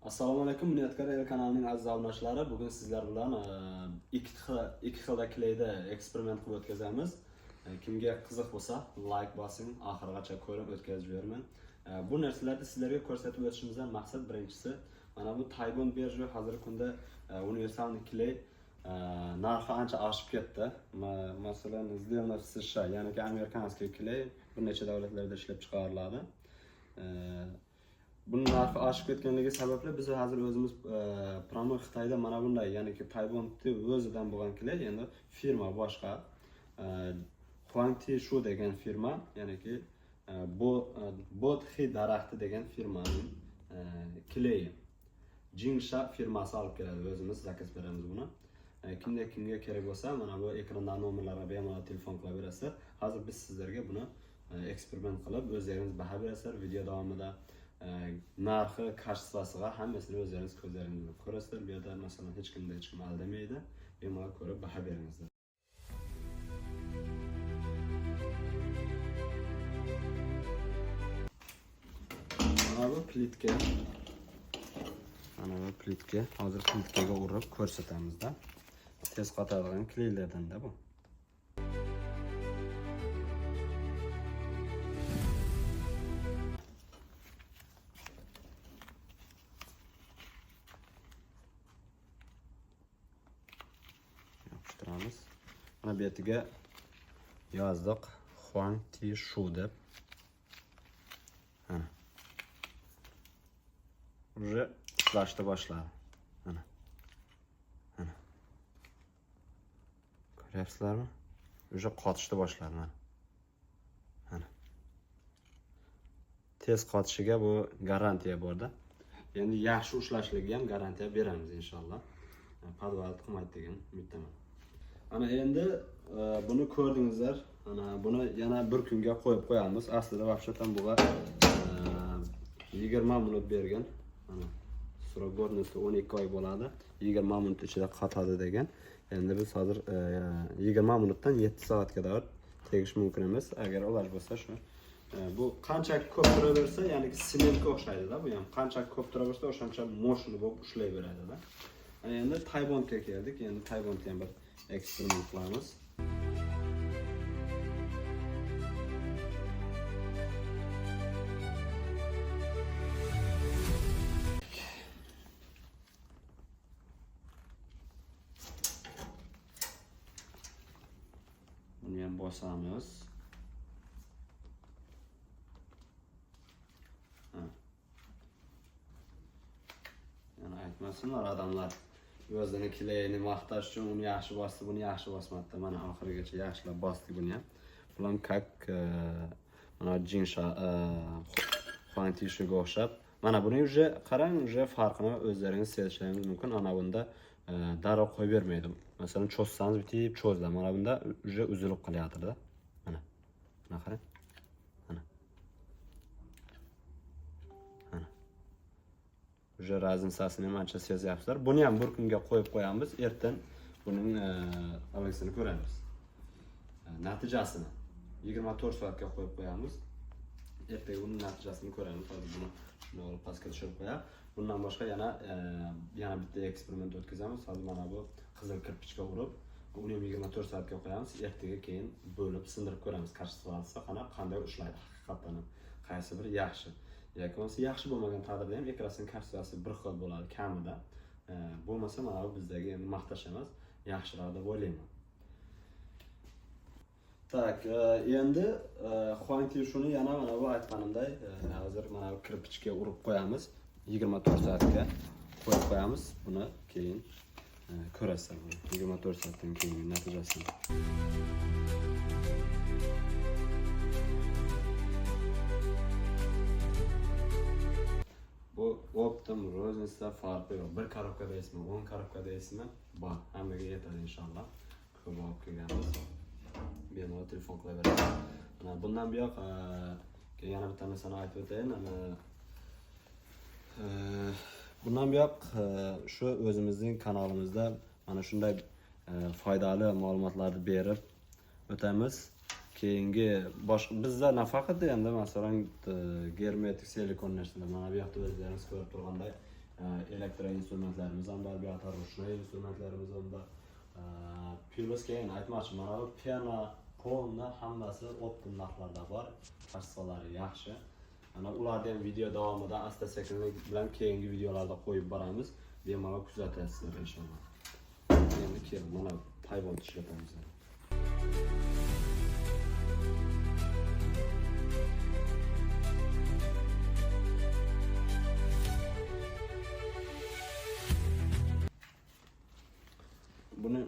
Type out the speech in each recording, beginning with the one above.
Assalomu alaykum, Bunyodkor el kanalining aziz obunachilari. Bugun sizlar bilan ikki xilda klayda eksperiment qilib o'tkazamiz. Kimga qiziq bo'lsa, like bosing, oxirigacha ko'rib o'tkazib yuraman. Bu narsalarni sizlarga ko'rsatib o'tishimizdan maqsad birinchisi, mana bu Taiwan birja hozirgi kunda universal klay narxi ancha oshib ketdi. Masalan, сделано в США, ya'ni amerikanskiy klay bir necha davlatlarda ishlab chiqariladi. Bunun narxi oshib ketganligi sababli biz hozir o'zimiz promo Xitoyda mana bunday, ya'ni Taiwanning o'zidan bo'lgan klay, endi firma boshqa. Huangti Shu degan firma, ya'ni Bodhi daraxti degan firmaning klayi. Jingsha firmasi olib keladi, o'zimiz zakaz beramiz buni. Kimga kerak bo'lsa, mana bu ekranda nomerlarga bemalol telefon qilaverasizlar. Hozir biz sizlarga buni eksperiment qilib, o'zlaringiz baho berasizlar. Video davomida narxi, kashfasiga hammasini o'zlaringiz ko'zlaringiz bilan ko'rasizlar. Bu yerda masalan hech kim aldamaydi. Bemalol ko'rib baho beringizlar. Mana bu plitka. Mana bu plitka. Hozir plitkaga urib ko'rsatamizda. Tez qotadigan klaylardan-da bu. Mana bu yerga yozdik Huangti Shu deb. Mana. Уже ishlashni boshladi. Mana. Mana. Ko'ryapsizlarmi? Уже qotishni boshladi mana. Mana. Tez qotishiga bu garantiya borda. Endi yaxshi ushlashligiga ham garantiya beramiz inshaalloh. Podval qilmaydi degan umiddaman. Ana endi buni ko'rdingizlar. Ana buni yana bir kunga qo'yib qo'yamiz. Aslida vaqtdan buga 20 minut bergan. Ana sura gornosti 12 oy bo'ladi. 20 minut ichida qotadi degan. Endi biz hozir 20 minutdan 7 soatga qadar tegish mumkin emas. Agar iloj bo'lsa shu. Bu qancha ko'p turaversa, ya'ni sementga o'xshaydi-da, bu ham qancha ko'p turaversa, o'shancha mo'shli bo'lib ishlayveradi-da. Endi Taiwanga keldik. Endi Taiwanda ham bir eksperiment qilamiz. Buni ham bosamiz. Yani aytmasinlar odamlar o'zini klayini maqtash uchun uni yaxshi bosdi, buni yaxshi bosmadi. Mana oxirigacha yaxshilab bosdik buni ham. Bular kak mana Jingsha Huangti Shuga o'xshab. Mana buni уже qarang, уже farqini o'zlaringiz sezishingiz mumkin. Ana bunda darrov qo'yib bermaydi. Masalan, cho'zsangiz bitib cho'zdi. Mana bunda уже uzilib qolyadir-da. Mana. Mana qarang. Mana. Уже raznicasini ham ancha sezyapsizlar. Buni ham bir kunga qo'yib qo'yamiz. Ertan buning alisini ko'ramiz. Natijasini 24 soatga qo'yib qo'yamiz. Ertaga buning natijasini ko'ramiz. Hozir buni shuni olib pastga tushirib qo'yib, bundan boshqa yana bitta eksperiment o'tkazamiz. Hozir mana bu qizil kirpichga urib, uni ham 24 soatga qo'yamiz. Ertaga keyin bo'lib sindirib ko'ramiz. Kashfasi qanday ishlaydi haqiqatan. Qaysi biri yaxshi. Yoki bo'lmasa yaxshi bo'lmagan taqdirda ham ekrasining kashfasi bir xil bo'ladi kamida. Bo'lmasa mana bu bizdagi endi maqtash emas, yaxshiroq deb o'ylayman. Tak, endi Huangti Shuni yana mana bu aytganimday, hozir mana bu kirpichga urib qo'yamiz. 24 soatga qo'yib qo'yamiz. Buni keyin ko'rasizlar. 24 soatdan keyin natijasini. Bu optim roznisda farqi yo'q. Bir korobkadaysizmi, 10 korobkadaysizmi? Bor, hammaga yetadi inshaalloh. Ko'p olib kelganmiz. Bemalol telefon qilaverasiz. Bundan buyoq yana bitta narsani aytib o'tayin. Bundan buyoq shu o'zimizning kanalimizda mana shunday foydali ma'lumotlarni berib o'tamiz. Keyingi boshqa bizda nafaqat endi masalan germetik silikon narsalar, mana bu yoqda o'zlaringiz ko'rib turganday elektro instrumentlarimiz ham bor, bu yoqda ruchnoy instrumentlarimiz ham bor. Plus keyin aytmoqchi, mana bu piano, polni hammasi optim narxlarda bor. Kachsalari yaxshi. Ana ularni ham video davomida asta-sekinlik bilan keyingi videolarda qo'yib boramiz. Bemalol kuzatasizlar inshaalloh. Endi kelin mana tayvon ishlatamiz. Buni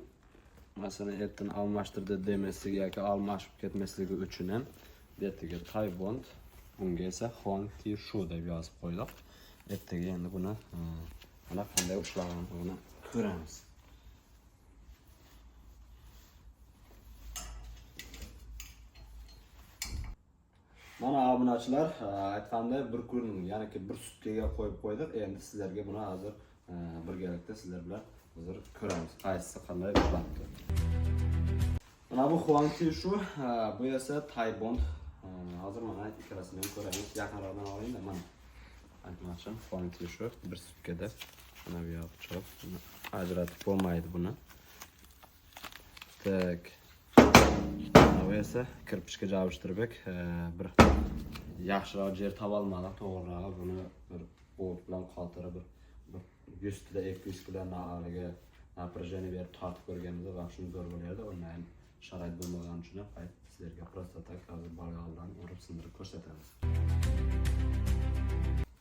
masalan ertan almashtirdi demasligi yoki almashib ketmasligi uchun ham bu yerga Taybond, bunga esa Huangti Shu deb yozib qo'ydik. Ertaga endi buni mana qanday ushlaganligini ko'ramiz. Mana obunachilar, aytgandek bir kun, ya'ni ki bir sutkaga qo'yib qo'ydik. Endi sizlarga buni hozir birgalikda sizlar bilan hozir ko'ramiz. Qaysisi qanday ushlabdi. Mana bu Huangti Shu, bu esa Taybond. Hozir mana ikkalasini ham ko'ramiz. Yaqinroqdan olaylik-da mana. Aytmoqchim, Huangti Shu bir sutkada mana bu yoq chiqib, ajratib bo'lmaydi buni. Tak. Bu esa kirpichga jabishtirib, bir yaxshiroq yer to'g'rilmadi, to'g'riroq buni bir o't bilan qotirib bir 100 ta 200 kg nariga напряжение berib tortib ko'rganimizda vaqtim zo'r bo'lardi. Undan sharoit bo'lmagani uchun qayt sizlarga prosta tak hozir bolg'a bilan urib sindirib ko'rsatamiz.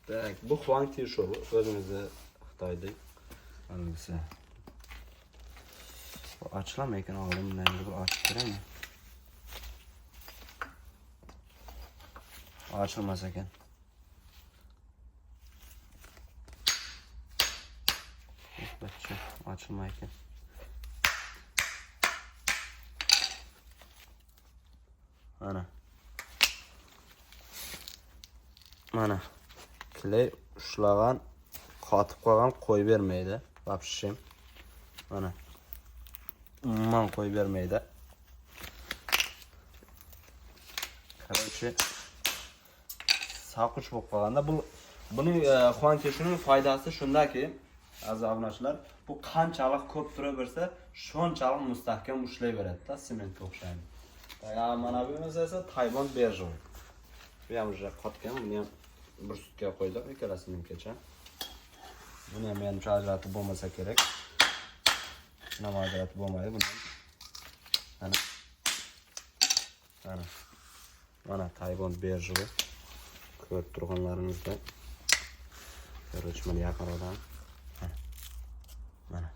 Tak, bu Huangti Shu o'zimizda Xitoyda hangisi? Bu ochilmaydi ekan, oldimdan bir ochib ko'raymi? Açılmaz ekan. Bakça açılmay ekan. Mana. Kley ushlagan, qotib qolgan qo'y bermaydi. Vapshim. Mana. Umuman qo'y bermaydi. Короче, saqich bo'lib qolganda buning Huangti Shuning foydasi shundaki, aziz obunachilar, bu qanchalik ko'p turaversa, shunchalik mustahkam ushlayveradi-da, sementga o'xshaydi. Mana bu esa Taybond Berjoy. Bu ham уже qotgan, buni ham bir sutga qo'ydik, ikkalasini kecha. Buni ham menimcha ajratib bo'lmasa kerak. Nima ajratib bo'lmaydi buni. Mana Taybond Berjoy. Ko'rib turganlaringizda. Короче, mana yaqinroqdan. Mana.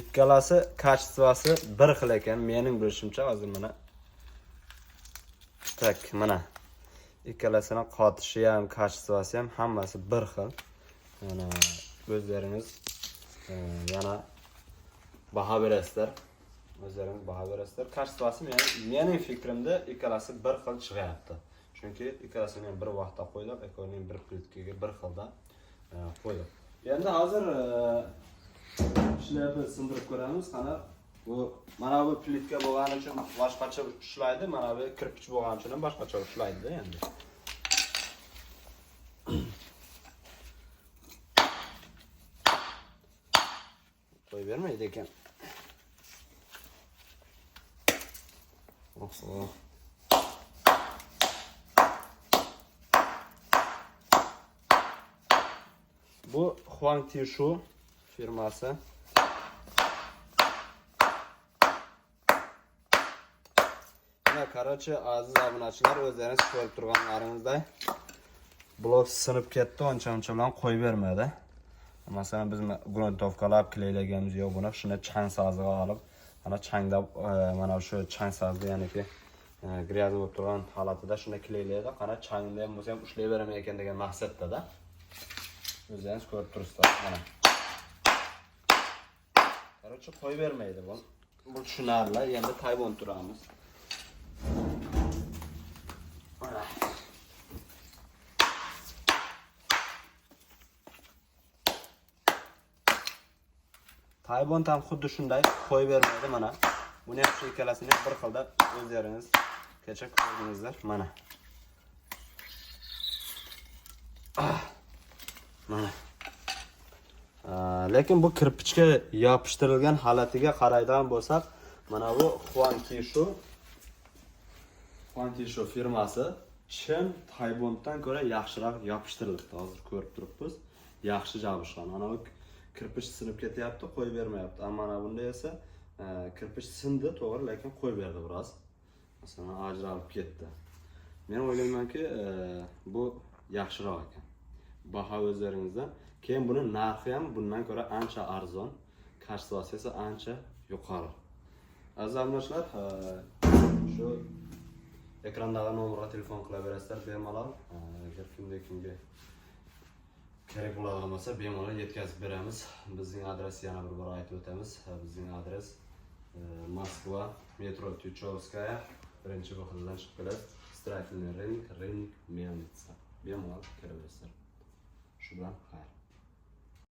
Ikkalasi kachествоsi bir xil ekan, mening bilishimcha hozir mana. Tak, mana. Ikkalasining qotishi ham, kachествоsi ham hammasi bir xil. Mana o'zlaringiz yana baho berasizlar. O'zlaringiz baho berasizlar. Kachествоsi mening fikrimda ikkalasi bir xil chiqyapti. Chunki ikkalasini ham bir vaqtda qo'ydik, ekonining bir plitkaga bir xilda qo'ydik. Endi hozir ishlarni sindirib ko'ramiz. Qana bu mana bu plitka bo'lgani uchun boshqacha ishlaydi, mana bu kirpich bo'lgani uchun ham boshqacha ishlaydi-da endi. Qo'y bermaydi ekan. Oh. Bu Huangti Shu firmasi. Короче, aziz obunachilar, o'zlaringiz ko'rib turganlaringizday blok sinib ketdi, uncha bilan qo'yib bermadi. Masalan, biz gruntovkalab kleylaganimiz yo'q, buni shuni chang soziga olib, mana changda mana shu chang sozda, ya'niki gryaz bo'lib turgan holatida shuni kleylaydi. Qana changda ham bo'lsa ham ushlayveraman ekan degan maqsadda-da. O'zingiz ko'rib turibsizlar, mana. Короче, qo'yib bermaydi bu. Bu tushunarli. Endi Taybond turamiz. Mana. Taybond ham xuddi shunday qo'yib bermaydi, mana. Buni ham shu ikkalasini bir xilda o'zlaringiz kecha ko'rdingizlar, mana. Mana. Lekin bu kirpichga yopishtirilgan holatiga qaraydigan bo'lsak, mana bu Huankishu firmasi chin Tayvondan ko'ra yaxshiroq yopishtirilibdi. Hozir ko'rib turibmiz. Yaxshi jabishgan. Ana bu kirpich sinib ketyapti, qo'yib bermayapti. Ammo mana bunda esa kirpich sindi, to'g'ri, lekin qo'yib berdi biroz. Masalan, ajralib ketdi. Men o'ylaymanki, bu yaxshiroq ekan. Baho o'zlaringizdan. Keyin buni narxi ham bundan ko'ra ancha arzon, kачествоsi esa ancha yuqori. Aziz abonentlar, shu ekrandagi nomerga telefon qilaverasizlar bemalol. Agar kimga kerak bo'ladigan bo'lsa, bemalol yetkazib beramiz. Bizning adresni yana bir bor aytib o'tamiz. Bizning adres Moskva, metro Tuchovskaya, birinchi vahidadan chiqib keladi. Строительный рынок Мельница. Bemalol kelaverasizlar. Shu bilan xayr.